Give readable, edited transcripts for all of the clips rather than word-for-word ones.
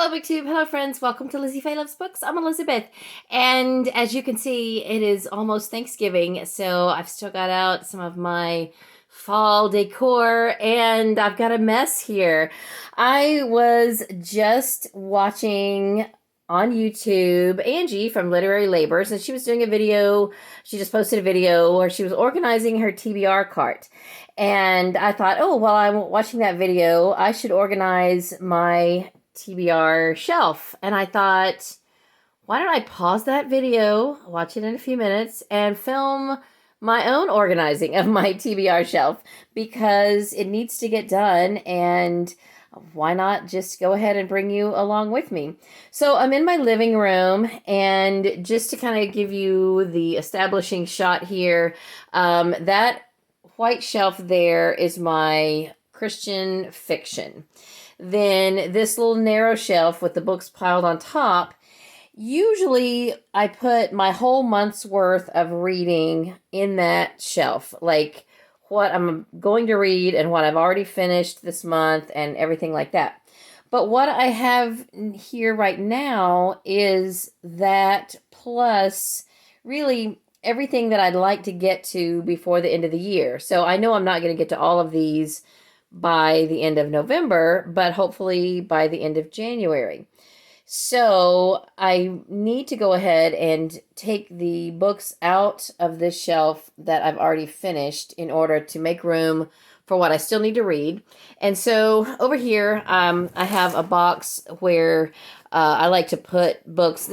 Hello, Booktube. Hello, friends. Welcome to Lizzie Faye Loves Books. I'm Elizabeth. And as you can see, it is almost Thanksgiving. So I've still got out some of my fall decor and I've got a mess here. I was just watching on YouTube Angie from Literary Labors, and she was doing a video. She just posted a video where she was organizing her TBR cart. And I thought, oh, while I'm watching that video, I should organize my TBR shelf. And I thought, why don't I pause that video, watch it in a few minutes, and film my own organizing of my TBR shelf, because it needs to get done, and why not just go ahead and bring you along with me? So I'm in my living room, and just to kind of give you the establishing shot here, that white shelf there is my Christian fiction. Then this little narrow shelf with the books piled on top, usually I put my whole month's worth of reading in that shelf, like what I'm going to read and what I've already finished this month and everything like that. But what I have here right now is that plus really everything that I'd like to get to before the end of the year. So I know I'm not going to get to all of these by the end of November, but hopefully by the end of January. So I need to go ahead and take the books out of this shelf that I've already finished in order to make room for what I still need to read. And so over here, I have a box where I like to put books.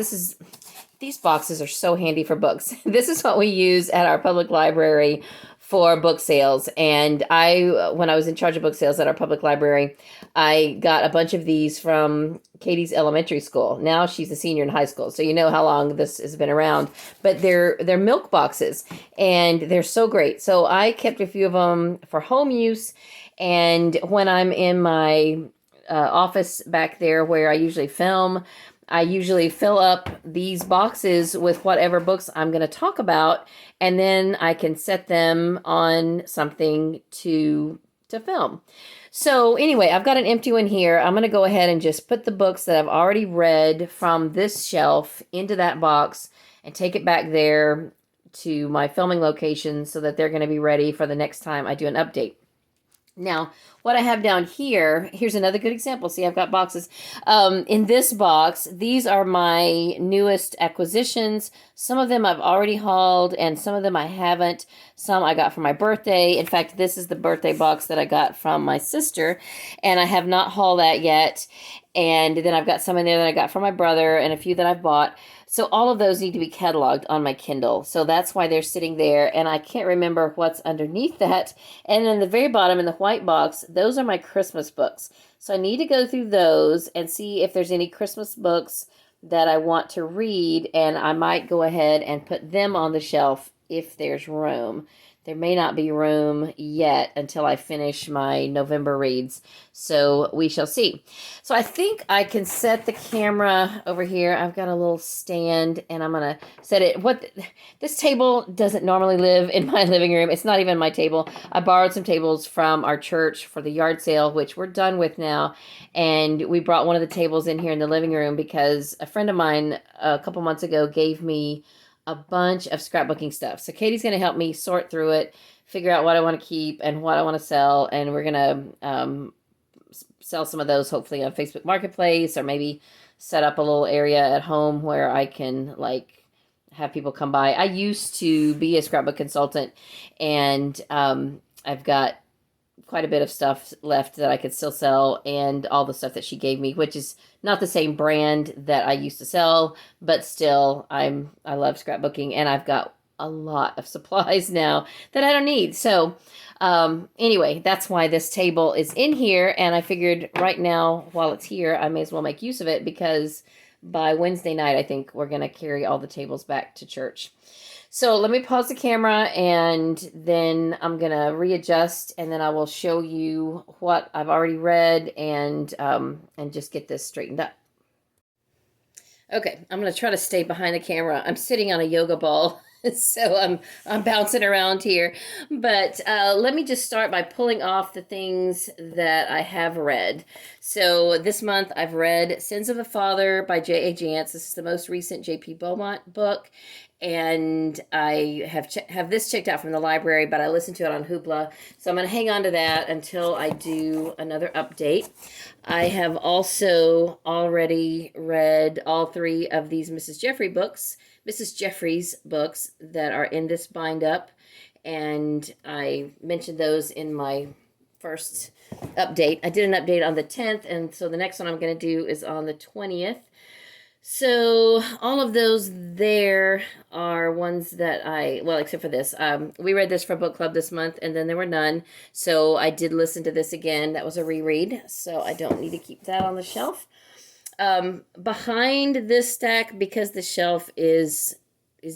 These boxes are so handy for books. This is what we use at our public library for book sales. And when I was in charge of book sales at our public library, I got a bunch of these from Katie's elementary school. Now she's a senior in high school, so you know how long this has been around. But they're milk boxes, and they're so great. So I kept a few of them for home use, and when I'm in my office back there where I usually film, I usually fill up these boxes with whatever books I'm going to talk about, and then I can set them on something to film. So anyway, I've got an empty one here. I'm going to go ahead and just put the books that I've already read from this shelf into that box and take it back there to my filming location so that they're going to be ready for the next time I do an update. Now, what I have down here, here's another good example. See, I've got boxes. In this box, these are my newest acquisitions. Some of them I've already hauled, and some of them I haven't. Some I got for my birthday. In fact, this is the birthday box that I got from my sister, and I have not hauled that yet. And then I've got some in there that I got from my brother and a few that I've bought. So all of those need to be cataloged on my Kindle. So that's why they're sitting there, and I can't remember what's underneath that. And in the very bottom in the white box, those are my Christmas books. So I need to go through those and see if there's any Christmas books that I want to read, and I might go ahead and put them on the shelf if there's room. There may not be room yet until I finish my November reads, so we shall see. So I think I can set the camera over here. I've got a little stand, and I'm going to set it. This table doesn't normally live in my living room. It's not even my table. I borrowed some tables from our church for the yard sale, which we're done with now, and we brought one of the tables in here in the living room because a friend of mine a couple months ago gave me a bunch of scrapbooking stuff. So Katie's going to help me sort through it, figure out what I want to keep and what I want to sell. And we're going to sell some of those hopefully on Facebook Marketplace, or maybe set up a little area at home where I can have people come by. I used to be a scrapbook consultant, and I've got quite a bit of stuff left that I could still sell, and all the stuff that she gave me, which is not the same brand that I used to sell, but still I love scrapbooking, and I've got a lot of supplies now that I don't need. So anyway, that's why this table is in here, and I figured right now while it's here I may as well make use of it, because by Wednesday night I think we're going to carry all the tables back to church. So let me pause the camera, and then I'm going to readjust, and then I will show you what I've already read and just get this straightened up. Okay, I'm going to try to stay behind the camera. I'm sitting on a yoga ball So I'm bouncing around here, but let me just start by pulling off the things that I have read. So this month I've read Sins of a Father by J.A. Jance. This is the most recent J.P. Beaumont book, and I have this checked out from the library, but I listened to it on Hoopla, so I'm going to hang on to that until I do another update. I have also already read all three of these Mrs. Jeffries books that are in this bind up, and I mentioned those in my first update. I did an update on the 10th, and so the next one I'm going to do is on the 20th. So all of those there are ones that well, except for this. We read this for book club this month, and then there were none. So I did listen to this again. That was a reread, so I don't need to keep that on the shelf. Behind this stack, because the shelf is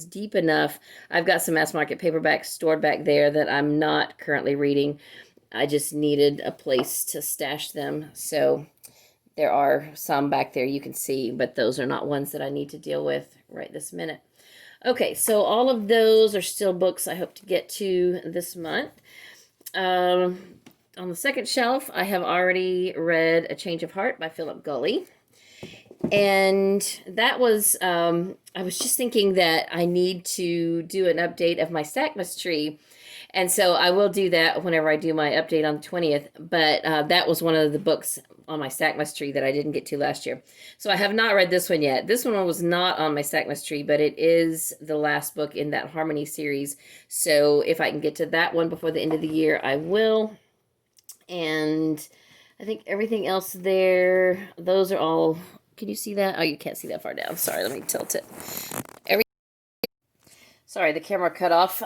deep enough, I've got some mass market paperbacks stored back there that I'm not currently reading. I just needed a place to stash them, so there are some back there you can see, but those are not ones that I need to deal with right this minute. Okay, so all of those are still books I hope to get to this month. On the second shelf, I have already read A Change of Heart by Philip Gulley. And that was, I was just thinking that I need to do an update of my Stackmas tree. And so I will do that whenever I do my update on the 20th. But that was one of the books on my Stackmas tree that I didn't get to last year. So I have not read this one yet. This one was not on my Stackmas tree, but it is the last book in that Harmony series. So if I can get to that one before the end of the year, I will. And I think everything else there, those are all... Can you see that? Oh, you can't see that far down. Sorry, let me tilt it. Sorry, the camera cut off.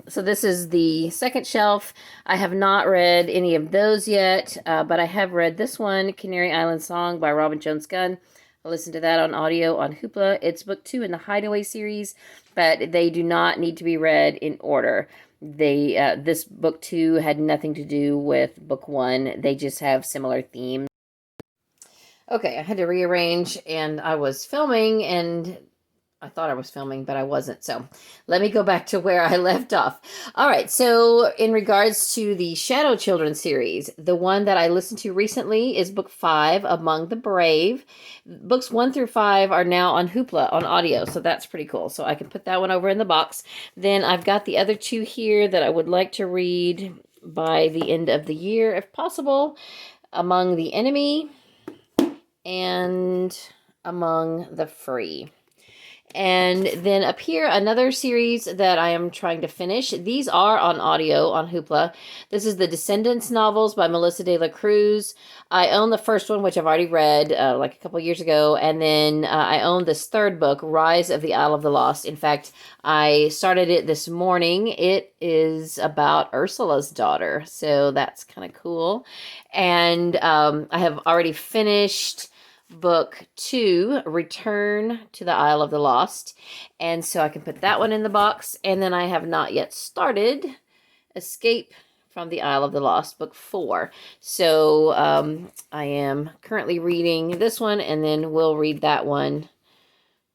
So this is the second shelf. I have not read any of those yet, but I have read this one, Canary Island Song by Robin Jones Gunn. I listened to that on audio on Hoopla. It's book 2 in the Hideaway series, but they do not need to be read in order. This book 2 had nothing to do with book 1. They just have similar themes. Okay, I had to rearrange, and I was filming, and I thought I was filming, but I wasn't. So let me go back to where I left off. All right, so in regards to the Shadow Children series, the one that I listened to recently is book 5, Among the Brave. Books 1 through 5 are now on Hoopla on audio, so that's pretty cool. So I can put that one over in the box. Then I've got the other 2 here that I would like to read by the end of the year, if possible. Among the Enemy and Among the Free. And then up here, another series that I am trying to finish. These are on audio on Hoopla. This is the Descendants novels by Melissa de la Cruz. I own the first one, which I've already read like a couple years ago. And then I own this third book, Rise of the Isle of the Lost. In fact, I started it this morning. It is about Ursula's daughter. So that's kind of cool. And I have already finished book 2, Return to the Isle of the Lost, and so I can put that one in the box. And then I have not yet started Escape from the Isle of the Lost, book 4. So I am currently reading this one, and then we'll read that one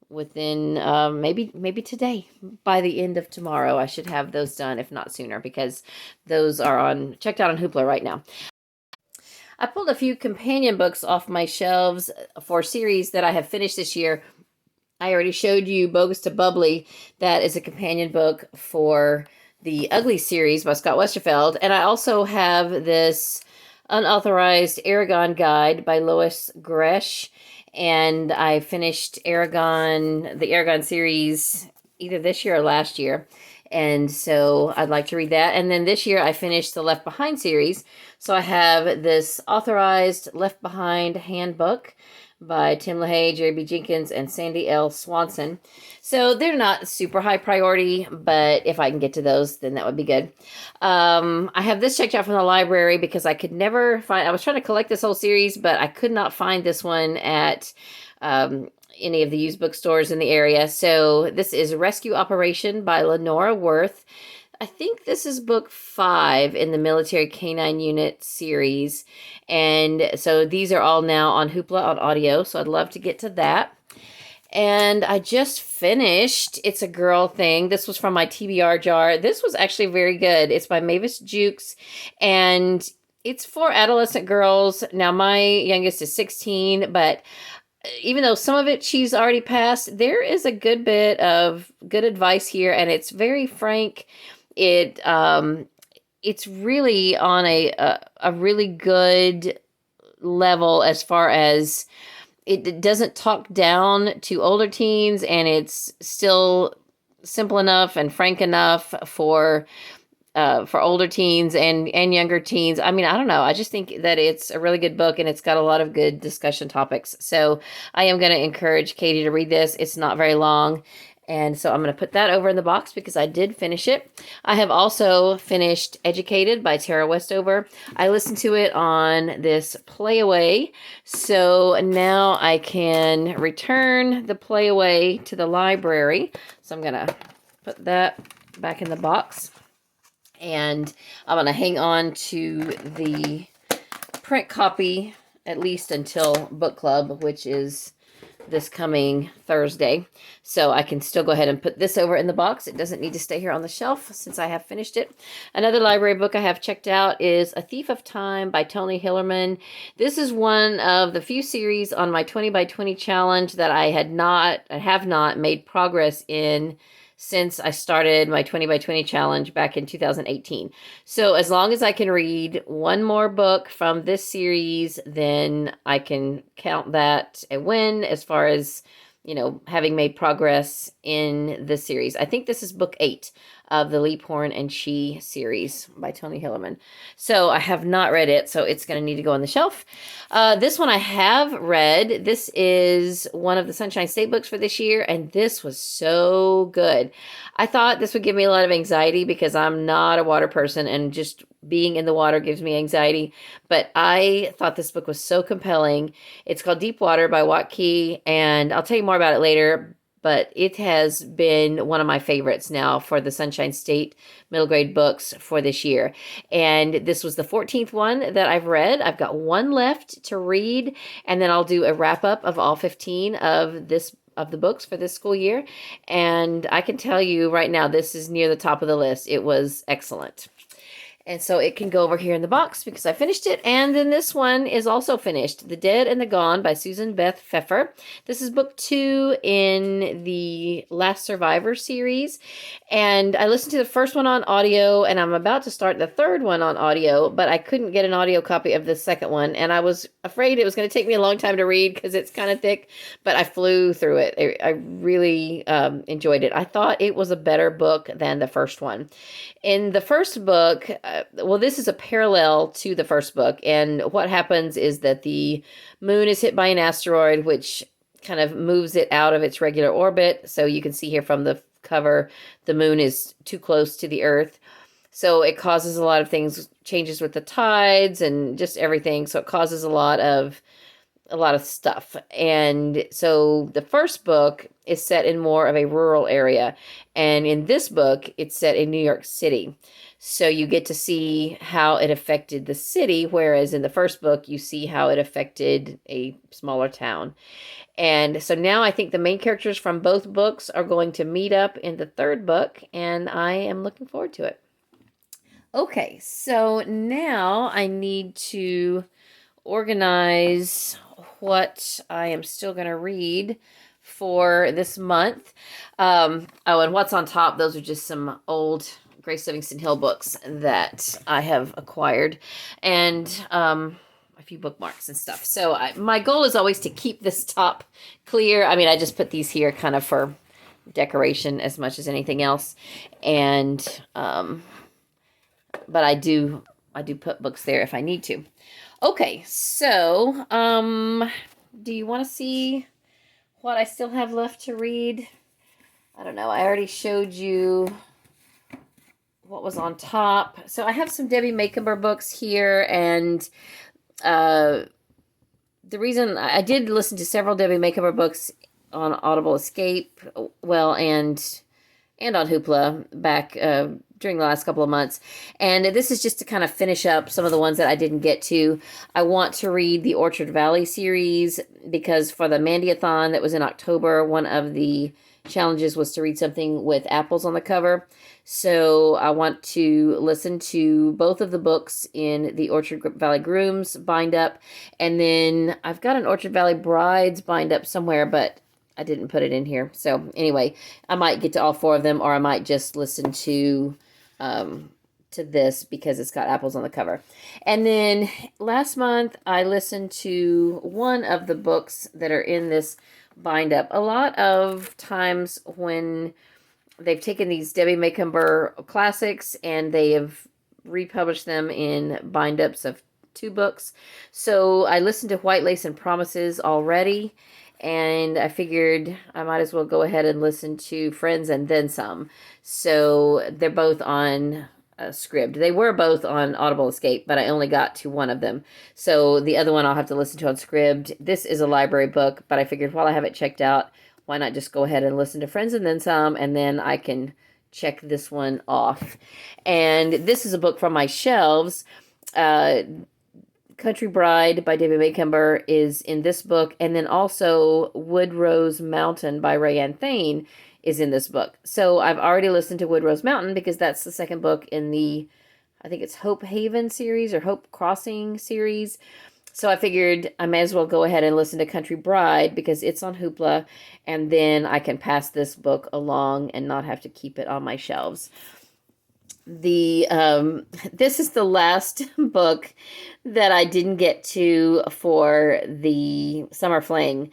within maybe today. By the end of tomorrow, I should have those done, if not sooner, because those are checked out on Hoopla right now. I pulled a few companion books off my shelves for series that I have finished this year. I already showed you Bogus to Bubbly. That is a companion book for the Ugly series by Scott Westerfeld. And I also have this unauthorized Aragon guide by Lois Gresh. And I finished the Aragon series either this year or last year. And so I'd like to read that. And then this year I finished the Left Behind series. So I have this authorized Left Behind handbook by Tim LaHaye, Jerry B. Jenkins, and Sandy L. Swanson. So they're not super high priority, but if I can get to those, then that would be good. I have this checked out from the library because I could never find... I was trying to collect this whole series, but I could not find this one at... any of the used bookstores in the area. So this is Rescue Operation by Lenora Worth. I think this is book 5 in the Military Canine Unit series. And so these are all now on Hoopla on audio. So I'd love to get to that. And I just finished It's a Girl Thing. This was from my TBR jar. This was actually very good. It's by Mavis Jukes, and it's for adolescent girls. Now, my youngest is 16, but even though some of it she's already passed, there is a good bit of good advice here, and it's very frank. It's really on a really good level as far as it doesn't talk down to older teens, and it's still simple enough and frank enough for older teens and younger teens. I mean, I don't know. I just think that it's a really good book, and it's got a lot of good discussion topics. So I am going to encourage Katie to read this. It's not very long. And so I'm going to put that over in the box because I did finish it. I have also finished Educated by Tara Westover. I listened to it on this Playaway. So now I can return the Playaway to the library. So I'm going to put that back in the box. And I'm going to hang on to the print copy at least until book club, which is this coming Thursday. So I can still go ahead and put this over in the box. It doesn't need to stay here on the shelf since I have finished it. Another library book I have checked out is A Thief of Time by Tony Hillerman. This is one of the few series on my 20 by 20 challenge that I have not made progress in since I started my 20 by 20 challenge back in 2018. So as long as I can read one more book from this series, then I can count that a win as far as, having made progress in this series. I think this is book 8 of the Leap Horn and She series by Tony Hillerman. So I have not read it, so it's going to need to go on the shelf. This one I have read. This is one of the Sunshine State books for this year, and this was so good. I thought this would give me a lot of anxiety because I'm not a water person, and just being in the water gives me anxiety. But I thought this book was so compelling. It's called Deep Water by Watkey, and I'll tell you more about it later. But it has been one of my favorites now for the Sunshine State middle grade books for this year. And this was the 14th one that I've read. I've got one left to read, and then I'll do a wrap up of all 15 of the books for this school year. And I can tell you right now, this is near the top of the list. It was excellent. And so it can go over here in the box because I finished it. And then this one is also finished. The Dead and the Gone by Susan Beth Pfeffer. This is book 2 in the Last Survivor series. And I listened to the first one on audio, and I'm about to start the third one on audio, but I couldn't get an audio copy of the second one. And I was afraid it was going to take me a long time to read because it's kind of thick, but I flew through it. I really enjoyed it. I thought it was a better book than the first one. In the first book, this is a parallel to the first book, and what happens is that the moon is hit by an asteroid, which kind of moves it out of its regular orbit. So you can see here from the cover, the moon is too close to the Earth. So it causes a lot of things, changes with the tides and just everything. So it causes a lot of stuff. And so the first book is set in more of a rural area. And in this book, it's set in New York City. So you get to see how it affected the city, whereas in the first book, you see how it affected a smaller town. And so now I think the main characters from both books are going to meet up in the third book, and I am looking forward to it. Okay, so now I need to organize what I am still going to read for this month. And what's on top, those are just some old Grace Livingston Hill books that I have acquired, and a few bookmarks and stuff. So my goal is always to keep this top clear. I mean, I just put these here kind of for decoration as much as anything else. And, but I do put books there if I need to. Okay, so, do you want to see what I still have left to read? I don't know. I already showed you what was on top. So I have some Debbie Macomber books here, and the reason I did listen to several Debbie Macomber books on Audible Escape, and and on Hoopla back during the last couple of months. And this is just to kind of finish up some of the ones that I didn't get to. I want to read the Orchard Valley series because for the Mandyathon that was in October, one of the challenges was to read something with apples on the cover. So I want to listen to both of the books in the Orchard Valley Grooms bind up. And then I've got an Orchard Valley Brides bind up somewhere, but I didn't put it in here. So anyway, I might get to all 4 of them, or I might just listen to this because it's got apples on the cover. And then last month I listened to one of the books that are in this bind up. A lot of times when they've taken these Debbie Macomber classics and they have republished them in bind ups of 2 books. So I listened to White Lace and Promises already, and I figured I might as well go ahead and listen to Friends and Then Some. So they're both on Scribd. They were both on Audible Escape, but I only got to one of them. So the other one I'll have to listen to on Scribd. This is a library book, but I figured while I have it checked out, why not just go ahead and listen to Friends and Then Some, and then I can check this one off. And this is a book from my shelves. Country Bride by David Macomber is in this book, and then also Wood Rose Mountain by Rayanne Thane is in this book. So I've already listened to Wood Rose Mountain because that's the second book in the, I think it's Hope Haven series or Hope Crossing series. So I figured I may as well go ahead and listen to Country Bride because it's on Hoopla, and then I can pass this book along and not have to keep it on my shelves. This is the last book that I didn't get to for the summer fling.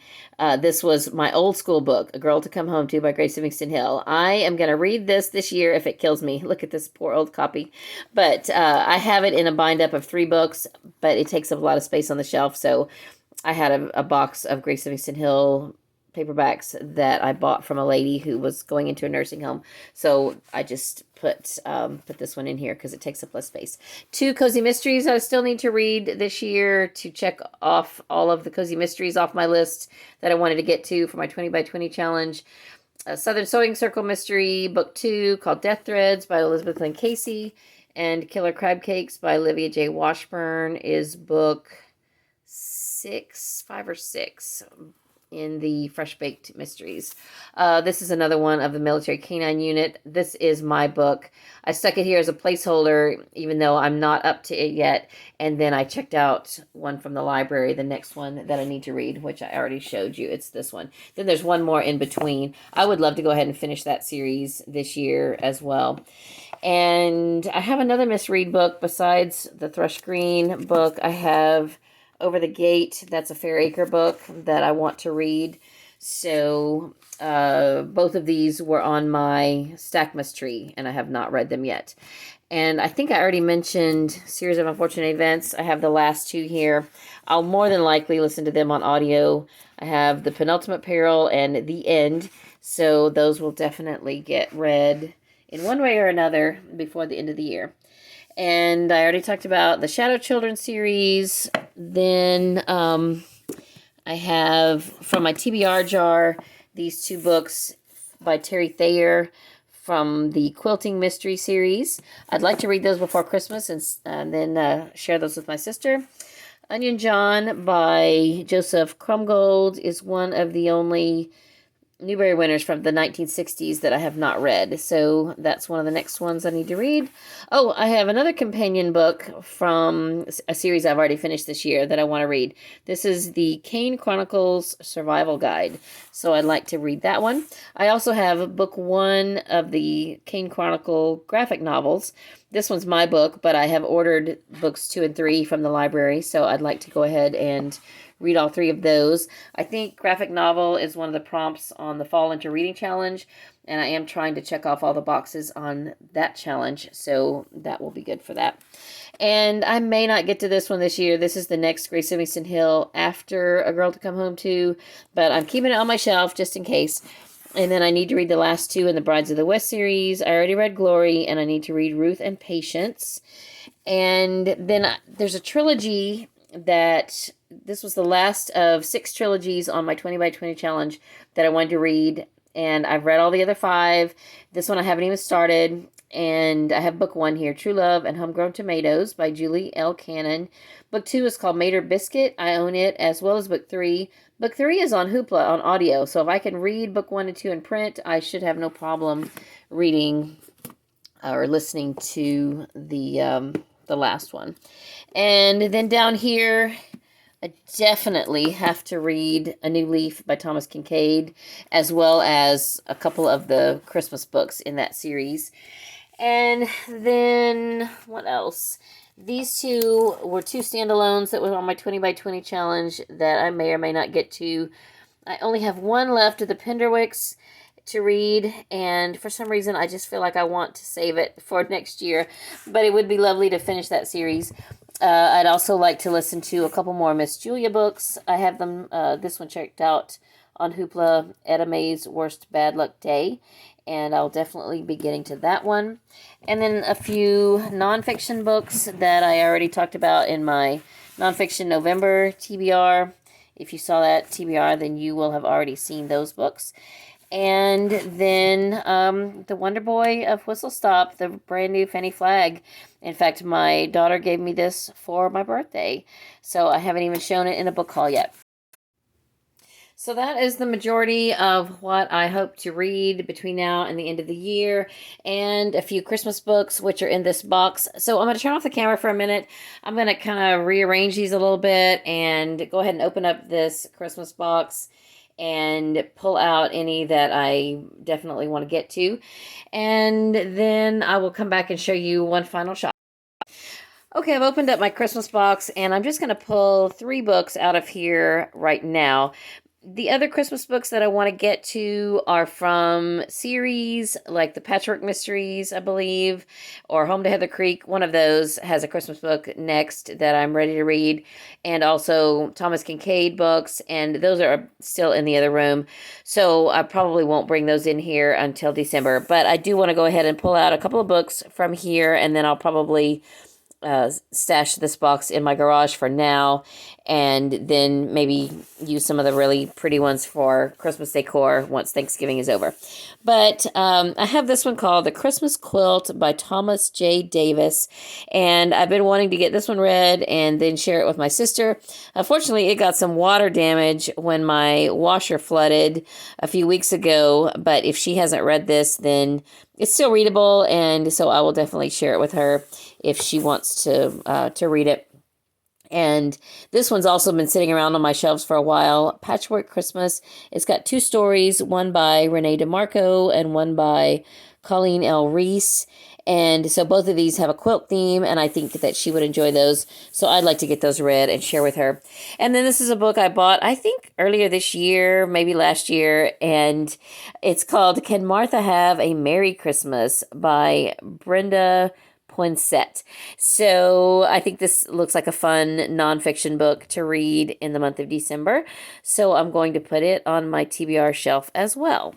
This was my old school book, A Girl to Come Home To by Grace Livingston Hill. I am going to read this year if it kills me. Look at this poor old copy. But I have it in a bind up of 3 books, but it takes up a lot of space on the shelf. So I had a box of Grace Livingston Hill paperbacks that I bought from a lady who was going into a nursing home. So I just put this one in here because it takes up less space. 2 cozy mysteries I still need to read this year to check off all of the cozy mysteries off my list that I wanted to get to for my 20 by 20 challenge. A Southern Sewing Circle mystery, book 2, called Death Threads by Elizabeth Lynn Casey, and Killer Crab Cakes by Olivia J. Washburn is book 5 or 6 in the Fresh Baked Mysteries. This is another one of the Military Canine Unit. This is my book. I stuck it here as a placeholder, even though I'm not up to it yet. And then I checked out one from the library, the next one that I need to read, which I already showed you. It's this one. Then there's one more in between. I would love to go ahead and finish that series this year as well. And I have another misread book besides the Thrush Green book. I have Over the Gate. That's a Fairacre book that I want to read. So both of these were on my Stackmas tree, and I have not read them yet. And I think I already mentioned Series of Unfortunate Events. I have the last 2 here. I'll more than likely listen to them on audio. I have The Penultimate Peril and The End. So those will definitely get read in one way or another before the end of the year. And I already talked about the Shadow Children series. Then I have from my TBR jar these 2 books by Terry Thayer from the Quilting Mystery series. I'd like to read those before Christmas and then share those with my sister. Onion John by Joseph Crumgold is one of the only Newbery winners from the 1960s that I have not read. So that's one of the next ones I need to read. Oh, I have another companion book from a series I've already finished this year that I want to read. This is the Kane Chronicles Survival Guide. So I'd like to read that one. I also have book 1 of the Kane Chronicle graphic novels. This one's my book, but I have ordered books 2 and 3 from the library. So I'd like to go ahead and read all 3 of those. I think graphic novel is one of the prompts on the Fall Into Reading Challenge, and I am trying to check off all the boxes on that challenge, so that will be good for that. And I may not get to this one this year. This is the next Grace Livingston Hill after A Girl to Come Home To, but I'm keeping it on my shelf just in case. And then I need to read the last 2 in the Brides of the West series. I already read Glory, and I need to read Ruth and Patience. And then there's a trilogy that this was the last of 6 trilogies on my 20 by 20 challenge that I wanted to read, and I've read all the other 5. This one I haven't even started. And I have book 1 here, True Love and Homegrown Tomatoes by Julie L. Cannon. Book 2 is called Mater Biscuit. I own it, as well as book 3. Book 3 is on Hoopla on audio, so if I can read book 1 and 2 in print, I should have no problem reading or listening to the last one. And then down here, I definitely have to read A New Leaf by Thomas Kincaid, as well as a couple of the Christmas books in that series. And then, what else? These 2 were 2 standalones that were on my 20 by 20 challenge that I may or may not get to. I only have 1 left of the Penderwicks to read, and for some reason I just feel like I want to save it for next year, but it would be lovely to finish that series. I'd also like to listen to a couple more Miss Julia books. I have them, this one checked out on Hoopla, Etta Mae's Worst Bad Luck Day, and I'll definitely be getting to that one. And then a few nonfiction books that I already talked about in my Nonfiction November TBR. If you saw that TBR, then you will have already seen those books. And then The Wonder Boy of Whistle Stop, the brand new Fanny Flagg. In fact, my daughter gave me this for my birthday, so I haven't even shown it in a book haul yet. So that is the majority of what I hope to read between now and the end of the year, and a few Christmas books, which are in this box. So I'm going to turn off the camera for a minute. I'm going to kind of rearrange these a little bit and go ahead and open up this Christmas box and pull out any that I definitely want to get to. And then I will come back and show you one final shot. Okay, I've opened up my Christmas box, and I'm just going to pull 3 books out of here right now. The other Christmas books that I want to get to are from series like the Patchwork Mysteries, I believe, or Home to Heather Creek. One of those has a Christmas book next that I'm ready to read, and also Thomas Kincaid books, and those are still in the other room. So I probably won't bring those in here until December, but I do want to go ahead and pull out a couple of books from here, and then I'll probably stash this box in my garage for now, and then maybe use some of the really pretty ones for Christmas decor once Thanksgiving is over. But I have this one called The Christmas Quilt by Thomas J. Davis, and I've been wanting to get this one read and then share it with my sister. Unfortunately, it got some water damage when my washer flooded a few weeks ago, but if she hasn't read this, then it's still readable, and so I will definitely share it with her if she wants to read it. And this one's also been sitting around on my shelves for a while. Patchwork Christmas. It's got 2 stories, one by Renee DeMarco and one by Colleen L. Reese. And so both of these have a quilt theme, and I think that she would enjoy those. So I'd like to get those read and share with her. And then this is a book I bought, I think, earlier this year, maybe last year, and it's called Can Martha Have a Merry Christmas by Brenda Poinsett. So I think this looks like a fun nonfiction book to read in the month of December. So I'm going to put it on my TBR shelf as well.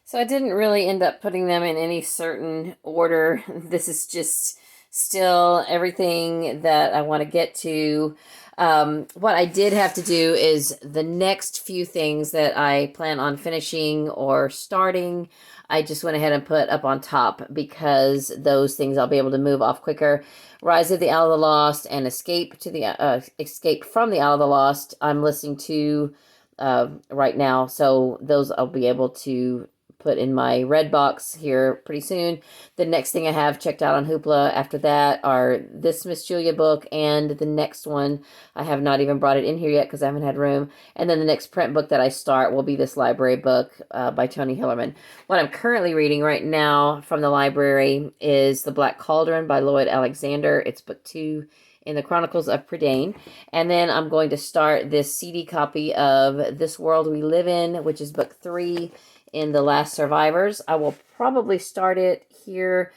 So I didn't really end up putting them in any certain order. This is just still everything that I want to get to. What I did have to do is the next few things that I plan on finishing or starting, I just went ahead and put up on top because those things I'll be able to move off quicker. Rise of the Isle of the Lost and Escape from the Isle of the Lost, I'm listening to right now. So those I'll be able to put in my red box here pretty soon. The next thing I have checked out on Hoopla after that are this Miss Julia book and the next one. I have not even brought it in here yet because I haven't had room. And then the next print book that I start will be this library book by Tony Hillerman. What I'm currently reading right now from the library is The Black Cauldron by Lloyd Alexander. It's book 2 in the Chronicles of Prydain. And then I'm going to start this CD copy of This World We Live In, which is book 3 in The Last Survivors. I will probably start it here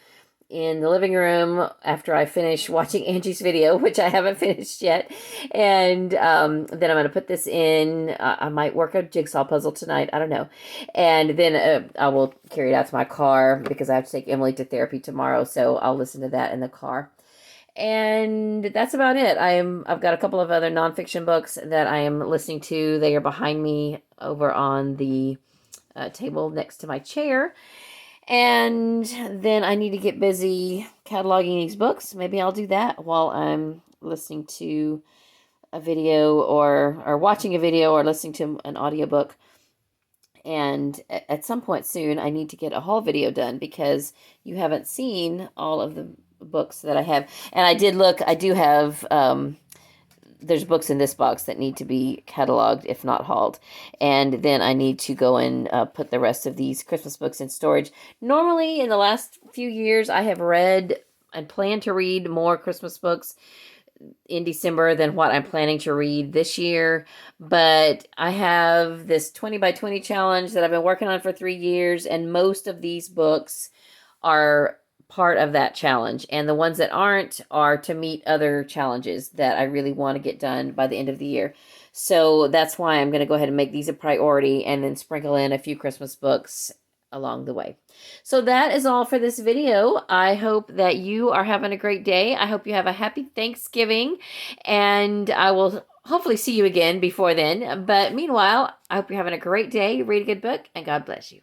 in the living room after I finish watching Angie's video, which I haven't finished yet. And then I'm going to put this in. I might work a jigsaw puzzle tonight. I don't know. And then I will carry it out to my car because I have to take Emily to therapy tomorrow. So I'll listen to that in the car. And that's about it. I've got a couple of other nonfiction books that I am listening to. They are behind me over on the table next to my chair. And then I need to get busy cataloging these books. Maybe I'll do that while I'm listening to a video or watching a video or listening to an audiobook. And at some point soon, I need to get a haul video done because you haven't seen all of the books that I have. And I did look, I do have, there's books in this box that need to be cataloged, if not hauled. And then I need to go and put the rest of these Christmas books in storage. Normally, in the last few years, I have read and plan to read more Christmas books in December than what I'm planning to read this year. But I have this 20 by 20 challenge that I've been working on for 3 years, and most of these books are part of that challenge. And the ones that aren't are to meet other challenges that I really want to get done by the end of the year. So that's why I'm going to go ahead and make these a priority and then sprinkle in a few Christmas books along the way. So that is all for this video. I hope that you are having a great day. I hope you have a happy Thanksgiving, and I will hopefully see you again before then. But meanwhile, I hope you're having a great day. Read a good book, and God bless you.